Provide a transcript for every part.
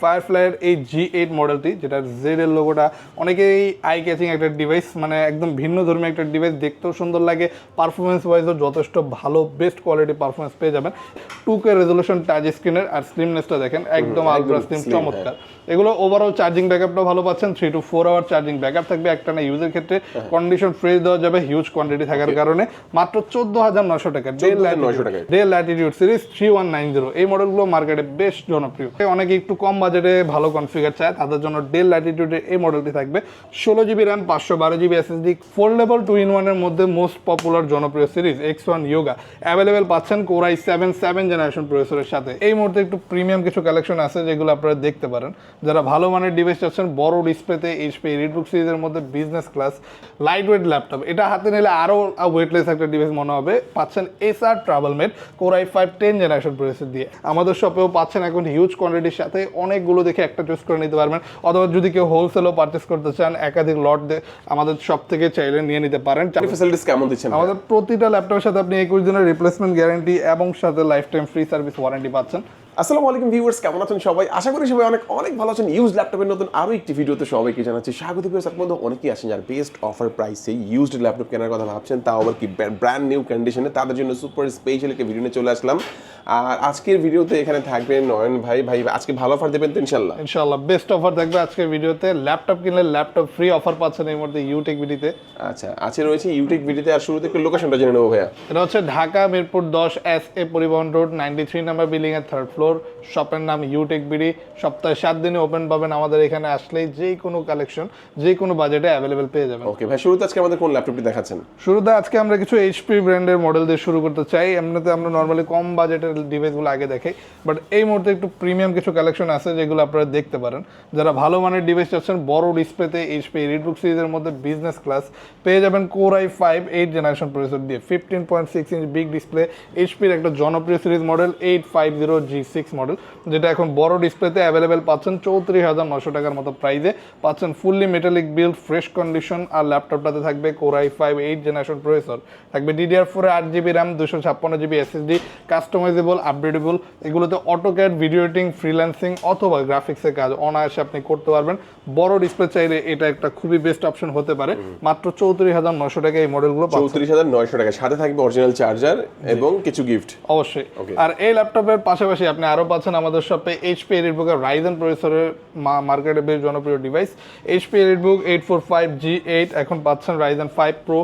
ফায়ারফ্লাইয়ের এই G8 মডেলটি, যেটা জেড এর লোগোটা অনেকেই আই ক্যাচিং একটা ডিভাইস, মানে একদম ভিন্ন ধর্মী একটা ডিভাইস, দেখতেও সুন্দর লাগে, পারফরমেন্স ওয়াইজও যথেষ্ট ভালো বেস্ট কোয়ালিটি পারফরমেন্স পেয়ে যাবেন। 2K রেজলিউশন টাচ স্ক্রিনের, আর স্লিমনেসটা দেখেন একদম আলট্রা স্লিম, চমৎকার। এগুলো ওভারঅল চার্জিং ব্যাকআপটাও ভালো পাচ্ছেন, 3 to 4 আওয়ার চার্জিং ব্যাকআপ থাকবে একটানা ইউজের ক্ষেত্রে। কন্ডিশন ফ্রেশ দেওয়া যাবে হিউজ কোয়ান্টিটি থাকার কারণে। মাত্র 14,900 টাকা ডেল ল্যাটিটিউড সিরিজ 3190। এই মডেলগুলো মার্কেটে বেশ জনপ্রিয়। অনেকে একটু কম বাজেটে ভালো কনফিগার চায়, তাদের জন্য ডেল ল্যাটিটিউডের এই মডেলটি থাকবে। 16GB RAM, 512GB SSD, foldable 2-in-1 এর মধ্যে মোস্ট পপুলার জনপ্রিয় সিরিজ X1 Yoga অ্যাভেলেবেল পাচ্ছেন Core i7 7th জেনারেশন প্রসেসরের সাথে। এই মুহূর্তে একটু প্রিমিয়াম কিছু কালেকশন আছে যেগুলো আপনারা দেখতে পারেন। যারা ভালো মানের ডিভাইস চাচ্ছেন, বড় ডিসপ্লেতে HP এলিটবুক সিরিজের মধ্যে business class light weight laptop, এটা হাতে নিলে আরও ওয়েটলেস একটা ডিভাইস মনে হবে, পাচ্ছেন Acer TravelMate Core i5 10th generation processor দিয়ে। আমাদের শপেও পাচ্ছেন এখন হিউজ কোয়ান্টিটির সাথে, অনেকগুলো দেখে একটা চুজ করে নিতে পারবেন, অথবা যদি কেউ হোলসেলও পারচেস করতে চান একাধিক লট আমাদের শপ থেকে চাইলে নিয়ে নিতে পারেন। ফ্যাসিলিটিস কেমন দিচ্ছেন? আমাদের প্রতিটা ল্যাপটপের সাথে আপনি 21 দিনের রিপ্লেসমেন্ট গ্যারান্টি এবং সাথে life time free service warranty পাচ্ছেন। আসসালামু আলাইকুম ভিউয়ার্স, কেমন আছেন সবাই? আশা করি সবাই অনেক অনেক ভালো আছেন। ইউজড ল্যাপটপের নতুন আরও একটি ভিডিওতে সবাইকে জানাচ্ছি স্বাগত। ভিউয়ার্স, আপনার মধ্যে অনেকেই আছেন যারা বেস্ট অফার প্রাইসে ইউজড ল্যাপটপ কেনার কথা ভাবছেন, তাও আবার কি ব্র্যান্ড নিউ কন্ডিশনে। তাদের জন্য সুপার স্পেশাল একটা ভিডিও নিয়ে চলে আসলাম। আর আজকের ভিডিওতে এখানে থাকবে নয়ন ভাই। আজকে ভালো অফার দেবেন তো? ইনশাল্লাহ বেস্ট অফার থাকবে আজকের ভিডিওতে। ল্যাপটপ কিনলে ল্যাপটপ ফ্রি অফার পাচ্ছেন এই মুহূর্তে ইউটেক বিডিতে। আচ্ছা, আছে রয়েছে ইউটেক বিডিতে। আর শুরুতে একটু লোকেশনটা জেনে নেবো ভাইয়া। এটা হচ্ছে ঢাকা মিরপুর 10 SA পরিবহন রোড 93 নাম্বার বিল্ডিং এর 3rd ফ্লোর। শপের নাম ইউটেক বিডি। সপ্তাহে 7 দিনে ওপেন পাবেন। আমাদের এখানে আসলেই যে কোনো কালেকশন যে কোনো বাজেটে অ্যাভেলেবেল পেয়ে যাবেন। ওকে ভাই, শুরুতে আজকে আমাদের কোন ল্যাপটপটি দেখাচ্ছেন? শুরুতে আজকে আমরা কিছু HP ব্র্যান্ডের মডেল দিয়ে শুরু করতে চাই। এমনিতে আমরা নর্মালি কম বাজেটের ডিভাইসগুলো আগে দেখাই, বাট এই মুহূর্তে একটু প্রিমিয়াম কিছু কালেকশন আছে যেগুলো আপনারা দেখতে পারেন। যারা ভালো মানের ডিভাইস চাচ্ছেন, বড় ডিসপ্লেতে HP এলিটবুক সিরিজের মধ্যে বিজনেস ক্লাস পেয়ে যাবেন Core i5 8th generation processor দিয়ে। 15.6 ইঞ্চ বিগ ডিসপ্লে, HPর একটা জনপ্রিয় সিরিজ মডেল 850G6 মডেল, যেটা এখন বড় ডিসপ্লেতে অ্যাভেলেবেল পাচ্ছেন 34,900 টাকার মতো প্রাইসে। পাচ্ছেন fully metallic build, fresh condition, আর ল্যাপটপটাতে থাকবে Core i5 8th generation processor, থাকবে DDR4 8GB RAM, 256GB SSD, customisable, updatable. এগুলোতে অটোক্যাড, ভিডিও এডিটিং, ফ্রিল্যান্সিং অথবা গ্রাফিক্সের কাজ অনায়াসে আপনি করতে পারবেন। বড় ডিসপ্লে চাইলে এটা একটা খুবই বেস্ট অপশন হতে পারে। মাত্র 34,900 টাকা এই মডেলগুলো। 34,900 টাকা, সাথে থাকবে অরিজিনাল চার্জার এবং কিছু গিফট অবশ্যই। আর এই ল্যাপটপের পাশাপাশি আপনি আরো পাচ্ছেন আমাদের শপে HP এলিটবুকের Ryzen প্রসেসরের মার্কেটে বেশ জনপ্রিয় ডিভাইস HP এলিটবুক 845G8 এখন পাচ্ছেন Ryzen 5 Pro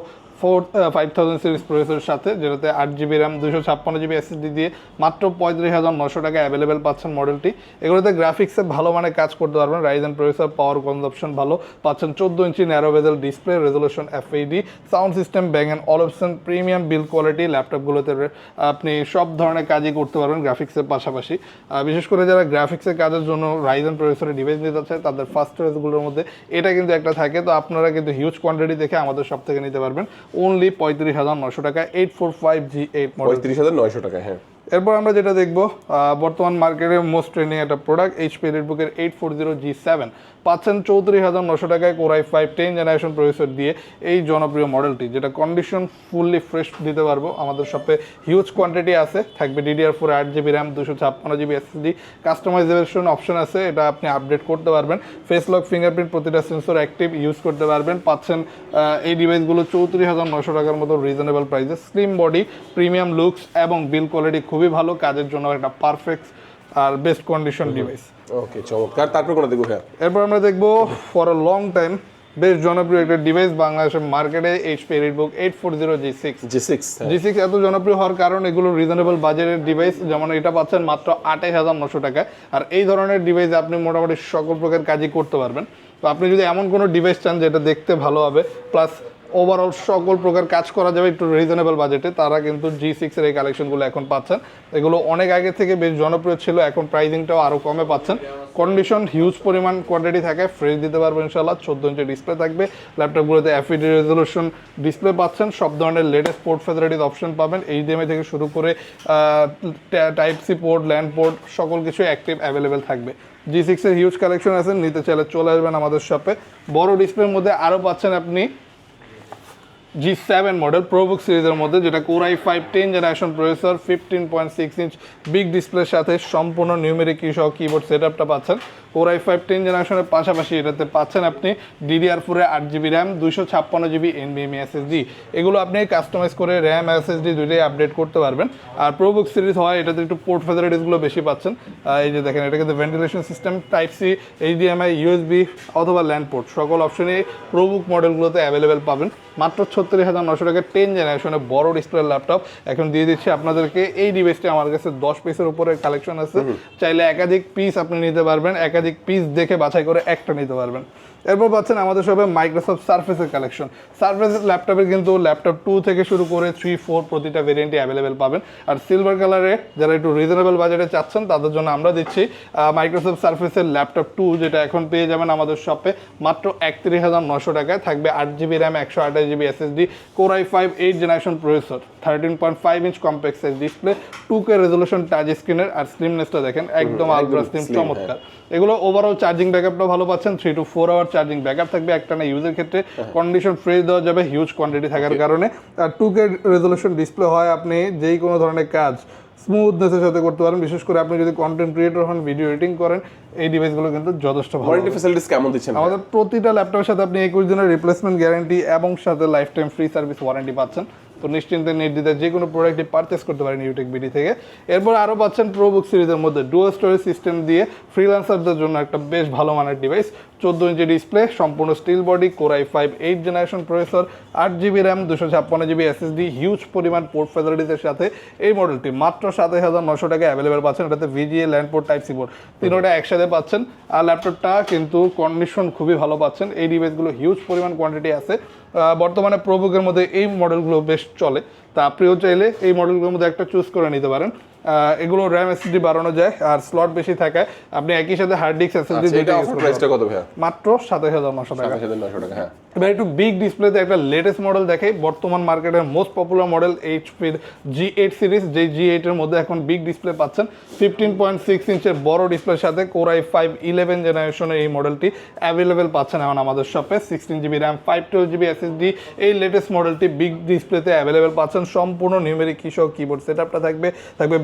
5000 সিরিজ প্রসেসরের সাথে, যেটাতে 8GB র্যাম, 256GB SSD দিয়ে মাত্র 35,900 টাকা অ্যাভেলেবেল পাচ্ছেন মডেলটি। এগুলোতে গ্রাফিক্সে ভালো মানে কাজ করতে পারবেন। Ryzen প্রসেসর, পাওয়ার কনজাম্পশন ভালো, পাচ্ছেন 14 inch narrow bezel display, resolution FHD, sound system Bang and Olufsen, premium build quality. ল্যাপটপগুলোতে আপনি সব ধরনের কাজই করতে পারবেন গ্রাফিক্সের পাশাপাশি। বিশেষ করে যারা গ্রাফিক্সের কাজের জন্য Ryzen প্রসেসরের ডিভাইস নিতে চায়, তাদের ফার্স্ট চয়েসগুলোর মধ্যে এটা কিন্তু একটা থাকে। তো আপনারা কিন্তু হিউজ কোয়ান্টিটি দেখে আমাদের শপ থেকে নিতে পারবেন অনলি 35,900 টাকা 845G8 মডেল। 35,900 টাকা, হ্যাঁ। এরপর আমরা যেটা দেখবো বর্তমান মার্কেটের মোস্ট ট্রেন্ডিং একটা প্রোডাক্ট HP এলিটবুকের 840G7 পাচ্ছেন 34,900 টাকায় Core i5 10th generation processor দিয়ে। এই জনপ্রিয় মডেলটি, যেটা কন্ডিশন ফুললি ফ্রেশ দিতে পারবো। আমাদের শপে হিউজ কোয়ান্টিটি আছে, থাকবে DDR4 8GB RAM, 256GB SSD, customisation option আছে, এটা আপনি আপডেট করতে পারবেন। ফেস লক, ফিঙ্গারপ্রিন্ট প্রতিটা সেন্সর অ্যাক্টিভ ইউজ করতে পারবেন। পাচ্ছেন এই ডিভাইসগুলো 34,900 টাকার মতো রিজনেবল প্রাইসে। স্লিম বডি, প্রিমিয়াম লুকস এবং বিল কোয়ালিটি খুবই ভালো, কাজের জন্য একটা পারফেক্ট আর বেস্ট কন্ডিশন ডিভাইস। ওকে, চমৎকার। তারপর কোন দেখবো? হ্যাঁ, এরপর আমরা দেখবো ফর আ লং টাইম বেশ জনপ্রিয় একটা ডিভাইস বাংলাদেশের মার্কেটে HP এলিটবুক 840G6 এত জনপ্রিয় হওয়ার কারণ এগুলো রিজনেবল বাজেটের ডিভাইস। যেমন এটা পাচ্ছেন মাত্র 28,900 টাকায়। আর এই ধরনের ডিভাইস আপনি মোটামুটি সকল প্রকার কাজই করতে পারবেন। তো আপনি যদি এমন কোনো ডিভাইস চান যেটা দেখতে ভালো হবে, প্লাস ওভারঅল সকল প্রকার কাজ করা যাবে একটু রিজনেবল বাজেটে, তারা কিন্তু G6 এর এই কালেকশনগুলো এখন পাচ্ছেন। এগুলো অনেক আগে থেকে বেশ জনপ্রিয় ছিল, এখন প্রাইসিংটাও আরও কমে পাচ্ছেন। কন্ডিশন হিউজ পরিমাণ কোয়ান্টিটি থাকে, ফ্রেশ দিতে পারবো ইনশাল্লাহ। 14 ইঞ্চি ডিসপ্লে থাকবে ল্যাপটপগুলোতে, FHD রেজলিউশন ডিসপ্লে পাচ্ছেন, সব ধরনের লেটেস্ট পোর্ট ফ্যাসিলিটিস অপশন পাবেন। HDMI থেকে শুরু করে Type-C পোর্ট, ল্যান্ড পোর্ট সকল কিছু অ্যাক্টিভ অ্যাভেলেবেল থাকবে। G6 এর হিউজ কালেকশন আছে, নিতে চাইলে চলে আসবেন আমাদের শপে। বড় ডিসপ্লের মধ্যে আরও পাচ্ছেন আপনি G7 মডেল প্রোবুক সিরিজের মধ্যে, যেটা Core i5 10th generation processor, 15.6 inch big ডিসপ্লের সাথে সম্পূর্ণ নিউমেরিক কি সহ কিবোর্ড সেটআপটা পাচ্ছেন। Core i5 10 জেনারেশনের পাশাপাশি এটাতে পাচ্ছেন আপনি DDR4 8GB RAM 256GB NVMe SSD। এগুলো আপনি কাস্টমাইজ করে র্যাম SSD দুইটাই আপডেট করতে পারবেন। আর প্রোবুক সিরিজ হয় এটাতে একটু পোর্ট ফ্যাসিলিটিসগুলো বেশি পাচ্ছেন। এই যে দেখেন এটা কিন্তু ventilation system, type C, HDMI, USB অথবা ল্যান্ড পোর্ট সকল অপশনই প্রোবুক মডেলগুলোতে অ্যাভেলেবেল পাবেন। মাত্র 36,900 টাকা 10 জেনারেশনের বড় ডিসপ্লে ল্যাপটপ এখন দিয়ে দিচ্ছি আপনাদেরকে। এই ডিভাইসটি আমার কাছে 10 পিসের উপরে কালেকশন আছে, চাইলে একাধিক পিস আপনি নিতে পারবেন, একাধিক পিস দেখে বাছাই করে একটা নিতে পারবেন। এরপর পাচ্ছেন আমাদের সবে মাইক্রোসফট সারফেসের কালেকশন। সারফেসের ল্যাপটপের কিন্তু ল্যাপটপ 2 থেকে শুরু করে 3, 4 প্রতিটা ভেরিয়েন্টই অ্যাভেলেবেল পাবেন। আর সিলভার কালারে যারা একটু রিজনেবল বাজেটে চাচ্ছেন তাদের জন্য আমরা দিচ্ছি মাইক্রোসফট সারফেসের ল্যাপটপ 2, যেটা এখন পেয়ে যাবেন আমাদের শপে মাত্র 31,900 টাকায়। থাকবে 8GB RAM, 128GB SSD, Core i5 8 generation processor, 13.5 inch compact size display, 2K resolution touch স্ক্রিনের। আর স্লিমনেসটা দেখেন একদম আলট্রা স্লিম, চমৎকার। এগুলো ওভারঅল চার্জিং ব্যাকআপটাও ভালো পাচ্ছেন, 3 to 4 আওয়ার চার্জিং ব্যাকআপ থাকবে একটানা ইউজের ক্ষেত্রে। কন্ডিশন ফ্রেশ দেওয়া যাবে হিউজ কোয়ান্টিটি থাকার কারণে। আর 2K রেজোলিউশন ডিসপ্লে হয়, আপনি যেই কোনো ধরনের কাজ স্মুথনেসের সাথে করতে পারেন। বিশেষ করে আপনি যদি কন্টেন্ট ক্রিয়েটর হন, ভিডিও এডিটিং করেন, এই ডিভাইসগুলো কিন্তু যথেষ্ট ভালো। ওয়ারেন্টি ফ্যাসিলিটিস কেমন দিচ্ছেন? আমাদের প্রতিটা ল্যাপটপের সাথে আপনি 21 দিনের রিপ্লেসমেন্ট গ্যারান্টি এবং সাথে life time free service warranty পাচ্ছেন। তো নিশ্চিন্তে নির্দ্বিধায় যে কোনো প্রোডাক্টই পারচেস করতে পারেন ইউটেক বিডি থেকে। এরপর আরও পাচ্ছেন প্রোবুক সিরিজের মধ্যে ডুয়াল স্টোরেজ সিস্টেম দিয়ে ফ্রিল্যান্সারদের জন্য একটা বেশ ভালো মানের ডিভাইস। 14 ইঞ্চি ডিসপ্লে, সম্পূর্ণ steel body, Core i5 8 generation processor, 8GB RAM, 256GB SSD, huge পরিমাণ পোর্ট ফ্যাসিলিটিসের সাথে এই মডেলটি মাত্র 27,900 টাকায় অ্যাভেলেবেল পাচ্ছেন। এটাতে VGA, LAN port, type C port তিনোটা একসাথে পাচ্ছেন। আর ল্যাপটপটা কিন্তু কন্ডিশন খুবই ভালো পাচ্ছেন। এই ডিভাইসগুলো হিউজ পরিমাণ কোয়ান্টিটি আছে। বর্তমানে প্রোবুকের মধ্যে এই মডেলগুলো বেশ চলে, তা আপনিও চাইলে এই মডেলগুলোর মধ্যে একটা চুজ করে নিতে পারেন। এগুলো র্যাম SSD বাড়ানো যায় আর স্লট বেশি থাকায় আপনি একই সাথে হার্ড ডিস্ক SSD দুইটা ইউজ করতে প্রাইসটা কত ভাই? মাত্র 27,900 টাকা। 27,900 টাকা। হ্যাঁ, এবার একটু বিগ ডিসপ্লেতে একটা লেটেস্ট মডেল দেখাই। বর্তমান মার্কেটের মোস্ট পপুলার মডেল এইচপির G8 সিরিজ, যে G8 এর মধ্যে এখন বিগ ডিসপ্লে পাচ্ছেন 15.6 ইঞ্চের বড় ডিসপ্লের সাথে। Core i5 11 জেনারেশনের এই মডেলটি অ্যাভেলেবেল পাচ্ছেন এখন আমাদের শপে। 16GB র্যাম, 512GB SSD, এই লেটেস্ট মডেলটি বিগ ডিসপ্লেতে অ্যাভেলেবেল পাচ্ছেন। সম্পূর্ণ নিউমেরিক কিসহ কিবোর্ড সেটআপটা থাকবে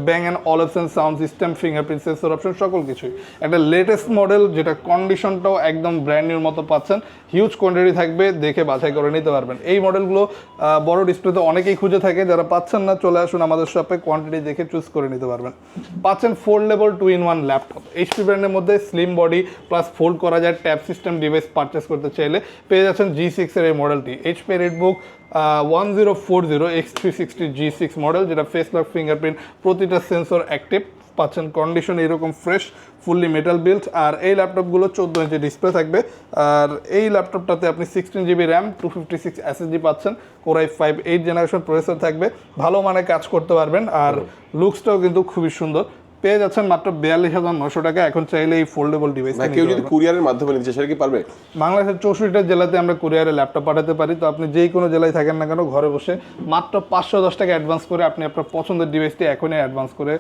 Bang and Olufsen sound system, fingerprint sensor option, সকল কিছুই। একটা লেটেস্ট মডেল যেটা কন্ডিশনটাও একদম ব্র্যান্ড নিউর মতো পাচ্ছেন। হিউজ কোয়ান্টিটি থাকবে, দেখে বাছাই করে নিতে পারবেন। এই মডেলগুলো বড় ডিসপ্লেতে অনেকেই খুঁজে থাকে, যারা পাচ্ছেন না চলে আসুন আমাদের শপে, কোয়ান্টিটি দেখে চুজ করে নিতে পারবেন। পাচ্ছেন ফোল্ডেবল 2-in-1 ল্যাপটপ। এইচপি ব্র্যান্ডের মধ্যে স্লিম বডি প্লাস ফোল্ড করা যায় ট্যাব সিস্টেম ডিভাইস পারচেস করতে চাইলে পেয়ে যাচ্ছেন G6 এর এই মডেলটি। এইচপি রেডবুক 1040 X360 G6 মডেল, যেটা ফেস লক, ফিঙ্গারপ্রিন্ট, প্রতিটা সেন্সর অ্যাক্টিভ পাচ্ছেন। কন্ডিশন এরকম ফ্রেশ, ফুললি মেটাল বিল্ড। আর এই ল্যাপটপগুলো 14 ইঞ্চি ডিসপ্লে থাকবে। আর এই ল্যাপটপটাতে আপনি 16GB র্যাম, 256 SSD পাচ্ছেন। Core i5 8 জেনারেশন প্রসেসর থাকবে, ভালো মানে কাজ করতে পারবেন। আর লুকসটাও কিন্তু খুবই সুন্দর। পেয়ে যাচ্ছেন মাত্র 42,900 টাকা। এখন চাইলে এই ফোল্ডেবল ডিভাইস কেউ যদি কুরিয়ারের মাধ্যমে নিতে সেটা কি পারবে? বাংলাদেশের 64টা জেলাতে আমরা কুরিয়ারে ল্যাপটপ পাঠাতে পারি। তো আপনি যেই কোনো জেলায় থাকেন না কেন, ঘরে বসে মাত্র 510 টাকা অ্যাডভান্স করে আপনি আপনার পছন্দের ডিভাইসটি এখনই অ্যাডভান্স করে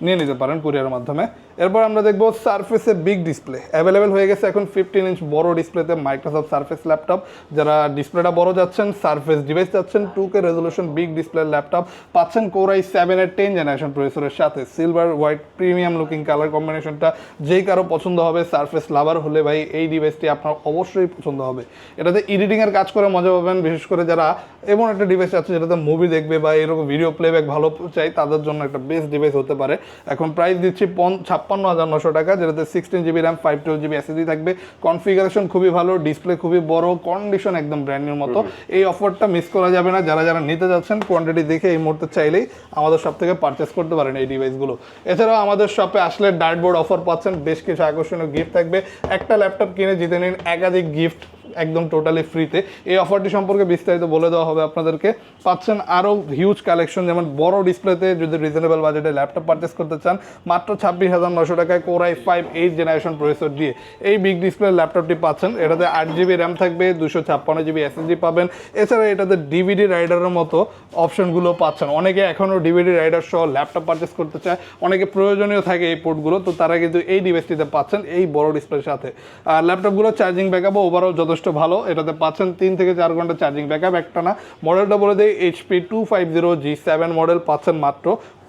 নিয়ে নিতে পারেন কুরিয়ারের মাধ্যমে। এরপর আমরা দেখবো সারফেসের বিগ ডিসপ্লে অ্যাভেলেবেল হয়ে গেছে এখন 15 ইঞ্চ বড় ডিসপ্লেতে মাইক্রোসফট সারফেস ল্যাপটপ। যারা ডিসপ্লেটা বড় যাচ্ছেন, সারফেস ডিভাইস যাচ্ছেন, 2K resolution big display laptop পাচ্ছেন Core i7 এর 10 জেনারেশন প্রসেসরের সাথে। Silver white premium looking colour কম্বিনেশনটা যেই কারো পছন্দ হবে, সারফেস লাভার হলে ভাই এই ডিভাইসটি আপনার অবশ্যই পছন্দ হবে। এটাতে এডিটিংয়ের কাজ করে মজা পাবেন, বিশেষ করে যারা এমন একটা ডিভাইস আছে যেটাতে মুভি দেখবে বা এরকম ভিডিও প্লেব্যাক ভালো চাই, তাদের জন্য একটা বেস্ট ডিভাইস হতে পারে। এখন প্রাইস দিচ্ছি 56,900 টাকা, যেটাতে 16GB র্যাম, 512GB SSD থাকবে। কনফিগারেশন খুবই ভালো, ডিসপ্লে খুবই বড়, কন্ডিশন একদম ব্র্যান্ড নিউর মতো। এই অফারটা মিস করা যাবে না। যারা যারা নিতে যাচ্ছেন কোয়ান্টিটি দেখে এই মুহূর্তে চাইলেই আমাদের শপ থেকে পারচেস করতে পারেন এই ডিভাইসগুলো। এছাড়াও আমাদের শপে আসলে ডার্টবোর্ড অফার পাচ্ছেন, বেশ কিছু আকর্ষণীয় গিফট থাকবে। একটা ল্যাপটপ কিনে জিতে নিন একাধিক গিফট একদম টোটালি ফ্রিতে। এই অফারটি সম্পর্কে বিস্তারিত বলে দেওয়া হবে আপনাদেরকে। পাচ্ছেন আরও হিউজ কালেকশন, যেমন বড় ডিসপ্লেতে যদি রিজনেবল বাজেটে ল্যাপটপ পারচেস করতে চান মাত্র 26,900 টাকায় Core i5 8 জেনারেশন প্রসেসর দিয়ে এই বিগ ডিসপ্লে ল্যাপটপটি পাচ্ছেন। এটাতে 8GB র্যাম থাকবে, 256GB SSD পাবেন। এছাড়া এটাতে ডিভিডি রাইডারের মতো অপশনগুলো পাচ্ছেন। অনেকে এখনও ডিভিডি রাইডার সহ ল্যাপটপ পারচেস করতে চায়, অনেকে প্রয়োজনীয় থাকে এই পোর্টগুলো, তো তারা কিন্তু এই ডিভাইসটিতে পাচ্ছেন এই বড় ডিসপ্লের সাথে। আর ল্যাপটপগুলো চার্জিং ব্যাকআপও ওভারঅল যথেষ্ট ভালো। এটাতে পাচ্ছেন 3 থেকে 4 ঘন্টা চার্জিং ব্যাকআপ একটা না। মডেলটা বলে দেয় HP 250 G7 মডেল পাচ্ছেন মাত্র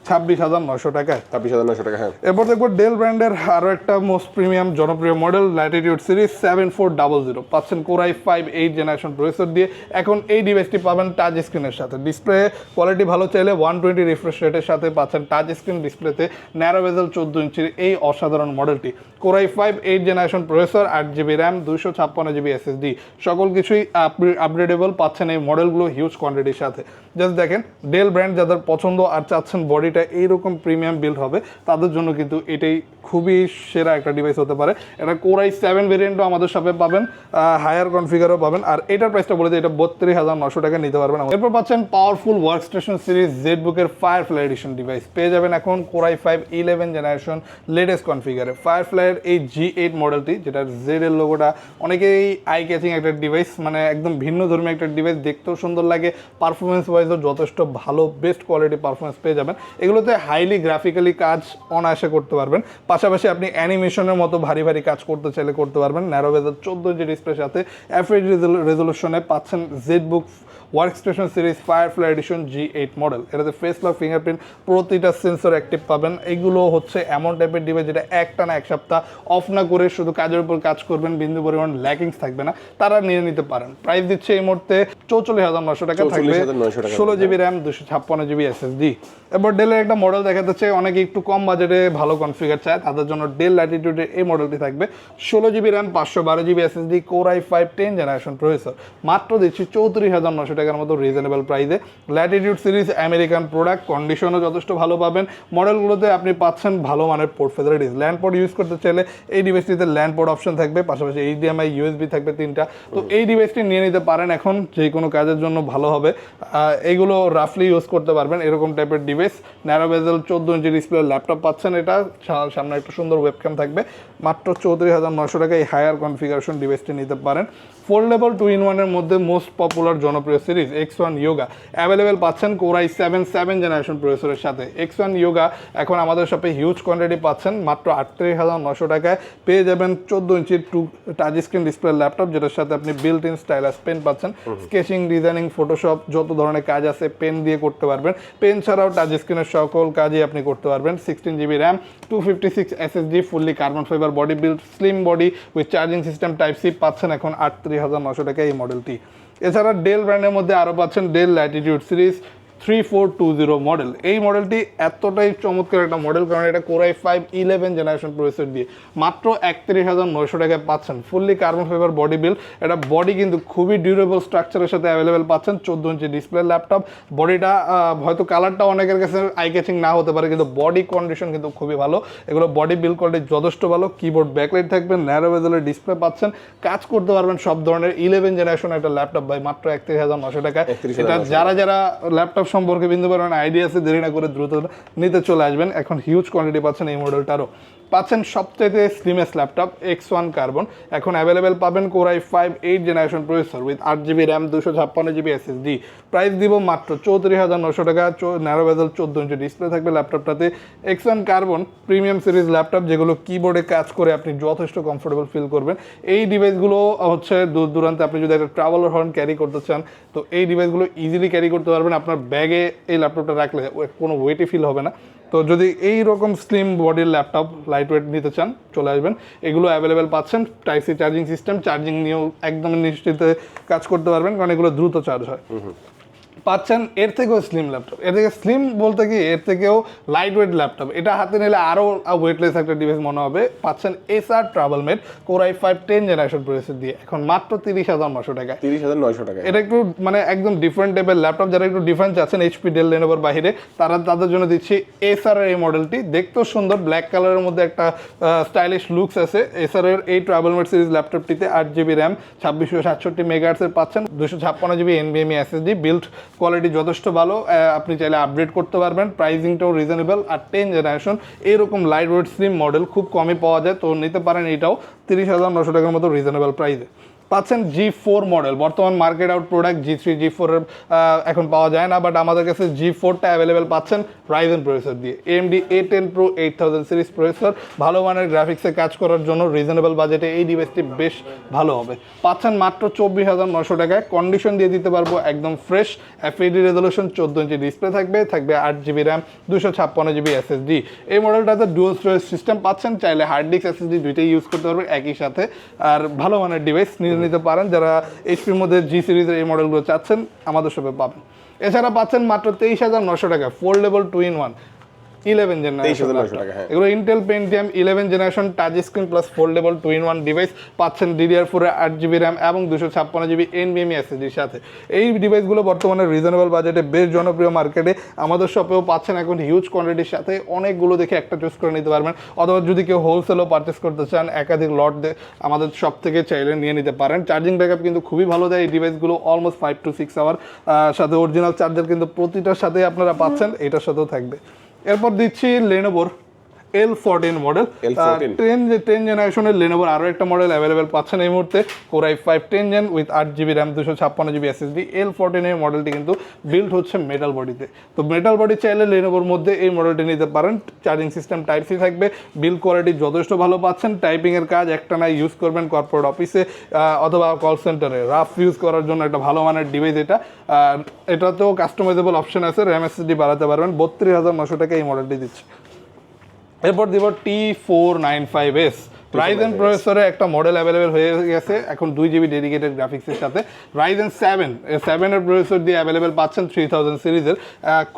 26,900 টাকায়। 26,900 টাকা, হ্যাঁ। এরপর দেখবো ডেল ব্র্যান্ডের আরও একটা মোস্ট প্রিমিয়াম জনপ্রিয় মডেল ল্যাটিটিউড সিরিজ 7400 পাচ্ছেন কোর i5 8 জেনারেশন প্রসেসর দিয়ে। এখন এই ডিভাইসটি পাবেন টাচ স্ক্রিনের সাথে, ডিসপ্লে কোয়ালিটি ভালো চাইলে 120 রিফ্রেশ রেটের সাথে পাচ্ছেন টাচ স্ক্রিন ডিসপ্লেতে ন্যারো বেজেল 14 ইঞ্চির এই অসাধারণ মডেলটি। Core i5 8 generation processor, 8GB RAM, 256GB SSD, সকল কিছুই আপগ্রেডেবল পাচ্ছেন এই মডেলগুলো হিউজ কোয়ান্টিটির সাথে। জাস্ট দেখেন, ডেল ব্র্যান্ড যাদের পছন্দ আর চাচ্ছেন বডিটা এইরকম প্রিমিয়াম বিল্ড হবে, তাদের জন্য কিন্তু এটাই খুবই সেরা একটা ডিভাইস হতে পারে। এটা কোর i7 ভেরিয়েন্টও আমাদের শপে পাবেন, হায়ার কনফিগারও পাবেন। আর এটার প্রাইসটা বলে দিই, এটা 32,900 টাকা নিতে পারবেন। এরপর পাচ্ছেন পাওয়ারফুল ওয়ার্কস্টেশন সিরিজ জেডবুকের ফায়ারফ্লাই এডিশন ডিভাইস, পেয়ে যাবেন এখন কোর i5 11 জেনারেশন লেটেস্ট কনফিগারে। ফায়ারফ্লাইয়ের এই G8 মডেলটি, যেটার জেড এর লোগোটা অনেকেই আই ক্যাচিং একটা ডিভাইস, মানে একদম ভিন্ন ধর্মী একটা ডিভাইস, দেখতেও সুন্দর লাগে, পারফরমেন্স ওয়াইজও যথেষ্ট ভালো বেস্ট কোয়ালিটি পারফরমেন্স পেয়ে যাবেন। এগুলোতে হাইলি গ্রাফিক্যালি কাজ অনায়াসে করতে পারবেন, পাশাপাশি আপনি অ্যানিমেশনের মতো ভারী ভারী কাজ করতে চাইলে করতে পারবেন। ন্যারো বেজেল 14 ইঞ্চি ডিসপ্লের সাথে FHD রেজলিউশনে পাচ্ছেন ZBook workstation series Firefly edition G8 মডেল। এটাতে ফেস লক, ফিঙ্গারপ্রিন্ট, প্রতিটা সেন্সর অ্যাক্টিভ পাবেন। এগুলো হচ্ছে এমন টাইপের ডিভাইস যেটা একটানা এক সপ্তাহ অফ না করে শুধু কাজের উপর কাজ করবেন, বিন্দু পরিমাণ ল্যাকিংস থাকবে না, তারা নিয়ে নিতে পারেন। প্রাইস দিচ্ছে এই মুহূর্তে 44,900 টাকা, থাকবে 16GB র্যাম, 256GB SSD। এবার ডেলের একটা মডেল দেখাতে চাই, অনেকে একটু কম বাজেটে ভালো কনফিগার চায়, তাদের জন্য ডেল ল্যাটিটিউডের এই মডেলটি থাকবে 16GB RAM, 512GB SSD, core i5 10 generation processor. মাত্র দিচ্ছি 34,900 টাকার মতো রিজনেবল প্রাইসে। ল্যাটিটিউড সিরিজ আমেরিকান প্রোডাক্ট, কন্ডিশনও যথেষ্ট ভালো পাবেন। মডেলগুলোতে আপনি পাচ্ছেন ভালো মানের port facilities. Land port use করতে চাইলে এই ডিভাইসটিতে ল্যান্ড পোর্ট অপশন থাকবে, পাশাপাশি HDMI USB থাকবে 3টা। তো এই ডিভাইসটি নিয়ে নিতে পারেন, এখন যে কোনো কাজের জন্য ভালো হবে। এইগুলো রাফলি ইউজ করতে পারবেন, এরকম টাইপের ডিভাইস। ন্যারো বেজেল 14 ইঞ্চি ডিসপ্লে ল্যাপটপ পাচ্ছেন, এটা সামনে একটা সুন্দর ওয়েবক্যাম থাকবে। মাত্র 34,900 টাকা এই হায়ার কনফিগারেশন ডিভাইসটি নিতে পারেন। ফোল্ডেবল 2-in-1 এর মধ্যে মোস্ট পপুলার জনপ্রিয় সিরিজ X1 Yoga অ্যাভেলেবেল পাচ্ছেন কোর i7 7 জেনারেশন প্রসেসরের সাথে। X1 Yoga এখন আমাদের শপে হিউজ কোয়ান্টিটি পাচ্ছেন, মাত্র 38,900 টাকায় পেয়ে যাবেন 14 ইঞ্চির টাচ স্ক্রিন ডিসপ্লে ল্যাপটপ, যেটার সাথে আপনি বিল্ট ইন স্টাইলাস পেন পাচ্ছেন। স্কেচিং, ডিজাইনিং, ফটোশপ যত ধরনের কাজ আছে পেন দিয়ে করতে পারবেন। পেন ছাড়াও টাচ স্ক্রিনের সকল কাজই আপনি করতে পারবেন। 16GB RAM, 256 SSD, fully carbon fibre body build, slim body with charging system type C পাচ্ছেন এখন 38,900 টাকা এই মডেলটি। এছাড়া ডেল ব্র্যান্ডের মধ্যে আরও পাচ্ছেন ডেল ল্যাটিটিউড সিরিজ 3420 মডেল। এই মডেলটি এতটাই চমৎকার একটা মডেল, কারণ এটা কোর i5 11 জেনারেশন প্রসেসর দিয়ে মাত্র 31,900 টাকায় পাচ্ছেন। Fully carbon fibre body build, এটা বডি কিন্তু খুবই ডিউরেবল স্ট্রাকচারের সাথে অ্যাভেলেবেল পাচ্ছেন। 14 ইঞ্চি ডিসপ্লে ল্যাপটপ, বডিটা হয়তো কালারটা অনেকের কাছে আই ক্যাচিং না হতে পারে, কিন্তু বডি কন্ডিশন কিন্তু খুবই ভালো। এগুলো বডি বিল্ড কোয়ালিটি যথেষ্ট ভালো। কিবোর্ড ব্যাকলাইট থাকবে, ন্যারো বেজেলের ডিসপ্লে পাচ্ছেন, কাজ করতে পারবেন সব ধরনের। 11 জেনারেশন একটা ল্যাপটপ ভাই মাত্র 31,900 টাকা। এটা যারা ল্যাপটপ সম্পর্কে বিন্দু পরিমাণ আইডিয়া আছে, দেরি না করে দ্রুত নিতে চলে আসবেন। এখন হিউজ কোয়ান্টিটি পাচ্ছেন এই মডেলটারও। পাচ্ছেন সবচাইতে স্লিমেস্ট ল্যাপটপ X1 কার্বন, এখন অ্যাভেলেবেল পাবেন core i5 8 generation processor with 8GB RAM, 256GB SSD। Price দিব মাত্র 34,900 টাকা। ন্যারো বেজেল 14 ইঞ্চি ডিসপ্লে থাকবে ল্যাপটপটাতে। X1 carbon premium series laptop, যেগুলো কিবোর্ডে কাজ করে আপনি যথেষ্ট কমফোর্টেবল ফিল করবেন। এই ডিভাইসগুলো হচ্ছে দূর দূরান্তে আপনি যদি একটা ট্রাভেলার হর্ন ক্যারি করতে চান, তো এই ডিভাইসগুলো ইজিলি ক্যারি করতে পারবেন। আপনার ব্যাগে এই ল্যাপটপটা রাখলে কোনো ওয়েটই ফিল হবে না। তো যদি এই রকম স্লিম বডির ল্যাপটপ লাইট ওয়েট নিতে চান, চলে আসবেন। এগুলো অ্যাভেলেবেল পাচ্ছেন, type C charging system, charging নিয়েও একদম নিশ্চিত কাজ করতে পারবেন, কারণ এগুলো দ্রুত চার্জ হয়। পাচ্ছেন এর থেকেও স্লিম ল্যাপটপ, এর থেকে স্লিম বলতে কি এর থেকেও লাইট ওয়েট ল্যাপটপ, এটা হাতে নিলে আরও ওয়েটলেস একটা ডিভাইস মনে হবে। পাচ্ছেন Acer TravelMate core i5 10 generation processor দিয়ে, এখন মাত্র 30,900 টাকা। 30,900 টাকা। এটা একটু মানে একদম ডিফারেন্ট টাইপের ল্যাপটপ, যারা একটু ডিফারেন্ট চাচ্ছেন HP, ডেল, লেনোভোর বাইরে, তাদের জন্য দিচ্ছি Acer এর এই মডেলটি। দেখতেও সুন্দর, ব্ল্যাক কালারের মধ্যে একটা স্টাইলিশ লুকস আছে। Acer এর এই TravelMate সিরিজ ল্যাপটপটিতে 8GB র্যাম, 2667 মেগাহার্টজের পাচ্ছেন, 256GB NVMe SSD, build quality যথেষ্ট ভালো। আপনি চাইলে আপগ্রেড করতে পারবেন, প্রাইসিংটাও রিজনেবল। আর 10 জেনারেশন এরকম লাইট ওয়েট স্লিম মডেল খুব কমই পাওয়া যায়, তো নিতে পারেন। এটাও 30,900 টাকার মতো রিজনেবল প্রাইসে। পাচ্ছেন G4 মডেল, বর্তমান market out product G3 G4 এর এখন পাওয়া যায় না, বাট আমাদের কাছে G4টা অ্যাভেলেবেল পাচ্ছেন রাইজেন প্রসেসর দিয়ে। AMD A10 Pro 8000 series processor, ভালো মানের গ্রাফিক্সে কাজ করার জন্য রিজনেবল বাজেটে এই ডিভাইসটি বেশ ভালো হবে। পাচ্ছেন মাত্র 24,900 টাকায়, কন্ডিশন দিয়ে দিতে পারবো একদম fresh, FHD resolution, 14 inch display থাকবে, 8GB র্যাম, 256GB SSD। এই মডেলটাতে ডুয়াল স্টোরেজ সিস্টেম পাচ্ছেন, চাইলে হার্ড ডিস্ক SSD দুইটাই ইউজ করতে পারবেন একই সাথে। আর ভালো মানের ডিভাইস নিতে পারেন, যারা এইচপির মধ্যে G সিরিজের এই মডেলগুলো চাচ্ছেন আমাদের শপে পাবেন। এছাড়া পাচ্ছেন মাত্র 23,900 টাকা ফোল্ডেবল 2-in-1 11 জেনারেশন, এগুলো Intel Pentium 11 generation touch screen plus foldable 2-in-1 device পাচ্ছেন DDR4 8GB র্যাম এবং 256GB NVMe SSDর সাথে। এই ডিভাইসগুলো বর্তমানে রিজনেবল বাজেটে বেশ জনপ্রিয় মার্কেটে, আমাদের শপেও পাচ্ছেন এখন হিউজ কোয়ান্টিটির সাথে, অনেকগুলো দেখে একটা চুজ করে নিতে পারবেন, অথবা যদি কেউ হোলসেলও পারচেস করতে চান একাধিক লট আমাদের শপ থেকে চাইলে নিয়ে নিতে পারেন। চার্জিং ব্যাকআপ কিন্তু খুবই ভালো দেয় এই ডিভাইসগুলো, অলমোস্ট 5 to 6 আওয়ার, সাথে অরিজিনাল চার্জার কিন্তু প্রতিটার সাথে আপনারা পাচ্ছেন, এটার সাথেও থাকবে। এরপর দিচ্ছি লেনোভোর L14 মডেল, 10 জেনারেশনের লেনোভোর আরও একটা মডেল অ্যাভেলেবেল পাচ্ছেন এই মুহূর্তে, Core i5 10 Gen with 8GB RAM, 256GB SSD। L14 এর মডেলটি কিন্তু বিল্ড হচ্ছে মেটাল বডিতে, তো মেটাল বডি চাইলে লেনোভোর মধ্যে এই মডেলটি নিতে পারেন। চার্জিং সিস্টেম টাইপ সি থাকবে, বিল্ড কোয়ালিটি যথেষ্ট ভালো পাচ্ছেন, টাইপিংয়ের কাজ একটানা ইউজ করবেন কর্পোরেট অফিসে অথবা কল সেন্টারে রাফ ইউজ করার জন্য একটা ভালো মানের ডিভাইস এটা। এটাতেও কাস্টমাইজেবল অপশন আছে, র্যাম SSD বাড়াতে পারবেন। 32,900 টাকা এই মডেলটি দিচ্ছে। এরপর দিব T495S, রাইজেন প্রসেসরে একটা মডেল অ্যাভেলেবেল হয়ে গেছে এখন 2GB ডেডিকেটেড গ্রাফিক্সের সাথে। রাইজেন 7 এর প্রসেসর দিয়ে অ্যাভেলেবেল পাচ্ছেন 3000 সিরিজের,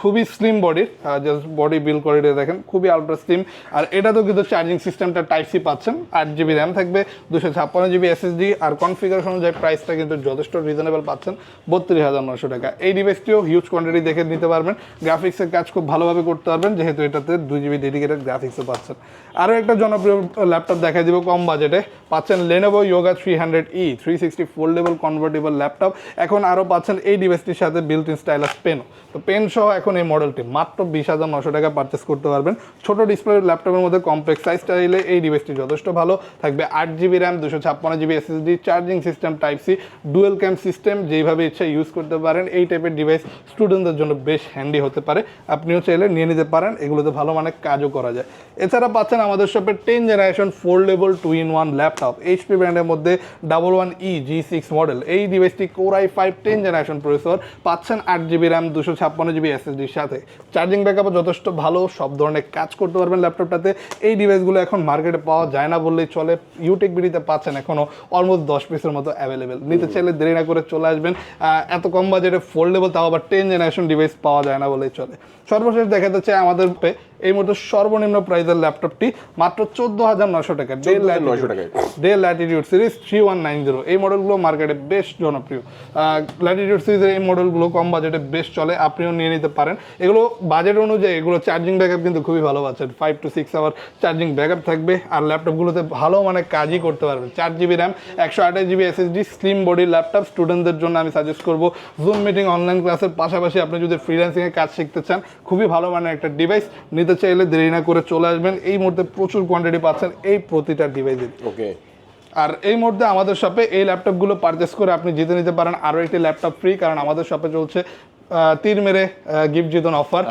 খুবই স্লিম বডির, জাস্ট বডি বিল্ড করে দেখেন খুবই আলট্রা স্লিম। আর এটাতেও কিন্তু চার্জিং সিস্টেমটা টাইপ সি পাচ্ছেন, 8GB র্যাম থাকবে, 256GB SSD। আর কনফিগারেশন অনুযায়ী প্রাইসটা কিন্তু যথেষ্ট রিজনেবল পাচ্ছেন, 32,900 টাকা। এই ডিভাইসটিও হিউজ কোয়ান্টিটি দেখে নিতে পারবেন, গ্রাফিক্সের কাজ খুব ভালোভাবে করতে পারবেন যেহেতু এটাতে 2GB ডেডিকেটেড গ্রাফিক্সও পাচ্ছেন। আরও একটা জনপ্রিয় ল্যাপটপ দেখা দিব কম বাজেটে, পাচ্ছেন Lenovo Yoga 300E 360 foldable convertible laptop. এখন আরও পাচ্ছেন এই ডিভাইসটির সাথে বিল্ট ইন স্টাইলাস পেনও, তো পেন সহ এখন এই মডেলটি মাত্র 20,900 টাকা পারচেস করতে পারবেন। ছোট ডিসপ্লে ল্যাপটপের মধ্যে কমপ্লেক্স সাইজ চাইলে এই ডিভাইসটি যথেষ্ট ভালো থাকবে, 8GB RAM, 256GB SSD, charging system type C, dual cam system, যেইভাবে ইচ্ছা ইউজ করতে পারেন। এই টাইপের ডিভাইস স্টুডেন্টদের জন্য বেশ হ্যান্ডি হতে পারে, আপনিও চাইলে নিয়ে নিতে পারেন, এগুলোতে ভালো মানের কাজও করা যায়। এছাড়া পাচ্ছেন আমাদের শপে 10 generation foldable 2-in-1 laptop, HP ব্র্যান্ডের মধ্যে 11E G6 মডেল। এই ডিভাইসটি Core i5 10 জেনারেশন প্রসেসর পাচ্ছেন, 8GB র্যাম, 256GB SSDর সাথে। চার্জিং ব্যাকআপও যথেষ্ট ভালো, সব ধরনের কাজ করতে পারবেন ল্যাপটপটাতে। এই ডিভাইসগুলো এখন মার্কেটে পাওয়া যায় না বললেই চলে, ইউটেক বিডিতে পাচ্ছেন এখনও অলমোস্ট 10 পিসের মতো অ্যাভেলেবেল। নিতে চাইলে দেরি না করে চলে আসবেন, এত কম বাজেটে ফোল্ডেবল, তাও আবার 10 জেনারেশন ডিভাইস পাওয়া যায় না বলেই চলে। সর্বশেষ দেখাতে চাই আমাদের এই মুহূর্তে সর্বনিম্ন প্রাইসের ল্যাপটপটি মাত্র 14,900 টাকা, ডেল ল্যাটিটিউড সিরিজ 3190। এই মডেলগুলো মার্কেটে বেশ জনপ্রিয়, ল্যাটিটিউড সিরিজের এই মডেলগুলো কম বাজেটে বেশ চলে, আপনিও নিয়ে নিতে পারেন। এগুলো বাজেট অনুযায়ী এগুলো চার্জিং ব্যাকআপ কিন্তু খুবই ভালো পাচ্ছেন, 5 to 6 আওয়ার চার্জিং ব্যাকআপ থাকবে। আর ল্যাপটপগুলোতে ভালো মানে কাজই করতে পারবেন, 4GB RAM, 128GB SSD, slim body laptop. স্টুডেন্টদের জন্য আমি সাজেস্ট করবো জুম মিটিং, অনলাইন ক্লাসের পাশাপাশি আপনি যদি ফ্রিল্যান্সিংয়ে কাজ শিখতে চান, খুবই ভালো মানের একটা ডিভাইস। নিতে চাইলে দেরি না করে চলে আসবেন, এই মুহূর্তে প্রচুর কোয়ান্টিটি পাচ্ছেন এই প্রতিটা ডিভাইসের। ওকে, আর এই মুহূর্তে আমাদের শপে এই ল্যাপটপগুলো পারচেস করে আপনি জিতে নিতে পারেন আরও একটি ল্যাপটপ ফ্রি, কারণ আমাদের শপে চলছে তীর মেরে গিফট জিতন অফার।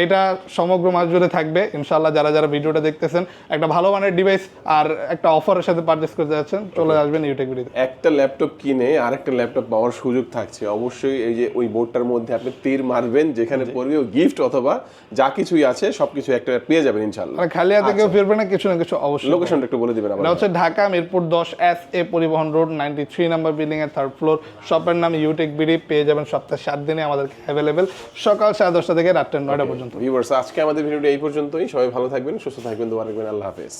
এটা সমগ্র মাস জুড়ে থাকবে ইনশাল্লাহ। যারা যারা ভিডিওটা দেখতেছেন, একটা ভালো মানের ডিভাইস আর একটা অফারের সাথে পারচেস করতে যাচ্ছেন, চলে আসবেন ইউটেক ভিডিওতে। একটা ল্যাপটপ কিনে আরেকটা ল্যাপটপ পাওয়ার সুযোগ থাকছে, অবশ্যই এই যে ওই বোর্ডটার মধ্যে আপনি তীর মারবেন, যেখানে পড়বেও গিফট অথবা যা কিছুই আছে সবকিছু একটা পেয়ে যাবেন ইনশাল্লাহ। আর খালি হাতে কেউ ফিরবে না, কিছু না কিছু অবশ্যই। লোকেশনটা একটু বলে দিবেন। এটা হচ্ছে ঢাকা মিরপুর 10 SA পরিবহন রোড 93 নম্বর বিল্ডিং এর 3rd ফ্লোর। শপের নাম ইউটেক বিডি, পেয়ে যাবেন সপ্তাহে 7 দিনে আমাদের অ্যাভেলেবেল, সকাল 10:30 থেকে রাত 9টা পর্যন্ত। ভিউয়ার্স, আজকে আমাদের ভিডিওটা এই পর্যন্তই। সবাই ভালো থাকবেন, সুস্থ থাকবেন, দোয়া রাখবেন। আল্লাহ হাফেজ।